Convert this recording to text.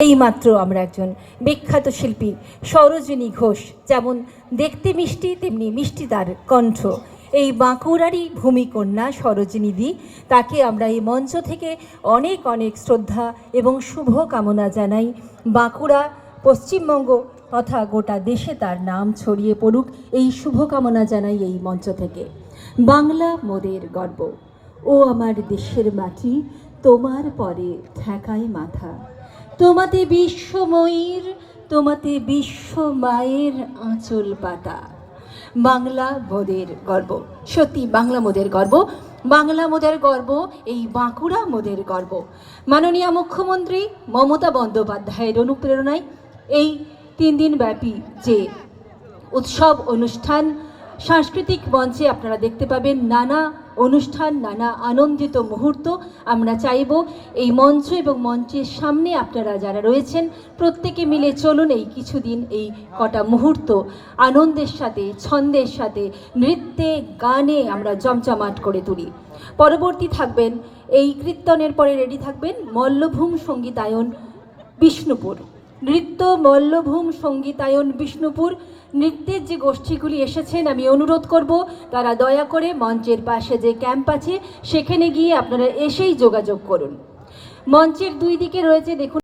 এইমাত্র আমরা একজন বিখ্যাত শিল্পী সরোজিনী ঘোষ, যেমন দেখতে মিষ্টি তেমনি মিষ্টি তার কণ্ঠ, এই বাঁকুড়ারই ভূমিকন্যা সরোজিনীদি, তাকে আমরা এই মঞ্চ থেকে অনেক অনেক শ্রদ্ধা এবং শুভ কামনা জানাই। বাঁকুড়া, পশ্চিমবঙ্গ তথা গোটা দেশে তার নাম ছড়িয়ে পড়ুক, এই শুভকামনা জানাই এই মঞ্চ থেকে। বাংলা মোদের গর্ব, ও আমার দেশের মাটি, তোমার পরে ঠেকায় মাথা। তোমাতে বিশ্বময়ীর, তোমাতে বিশ্ব মায়ের আঁচল পাতা। বাংলা মোদের গর্ব, সত্যি বাংলা মোদের গর্ব, বাংলা মোদের গর্ব, এই বাঁকুড়া মোদের গর্ব। মাননীয় মুখ্যমন্ত্রী মমতা বন্দ্যোপাধ্যায়ের অনুপ্রেরণায় এই 3 দিন ব্যাপী যে উৎসব অনুষ্ঠান, সাংস্কৃতিক মঞ্চে আপনারা দেখতে পাবেন নানা অনুষ্ঠান, নানা আনন্দিত মুহূর্ত। আমরা চাইব এই মঞ্চ এবং মঞ্চের সামনে আপনারা যারা রয়েছেন প্রত্যেকে মিলে চলুন এই কিছুদিন, এই কটা মুহূর্ত আনন্দের সাথে, ছন্দের সাথে, নৃত্যে গানে আমরা জমজমাট করে তুলি। পরবর্তী থাকবেন এই কীর্তনের পরে রেডি থাকবেন মল্লভূম সঙ্গীতায়ন বিষ্ণুপুর, নৃত্য মল্লভূম সঙ্গীতায়ন বিষ্ণুপুর। নৃত্যের যে গোষ্ঠীগুলি এসেছেন আমি অনুরোধ করব তারা দয়া করে মঞ্চের পাশে যে ক্যাম্প আছে সেখানে গিয়ে আপনারা এসেই যোগাযোগ করুন। মঞ্চের 2 দিকে রয়েছে দেখুন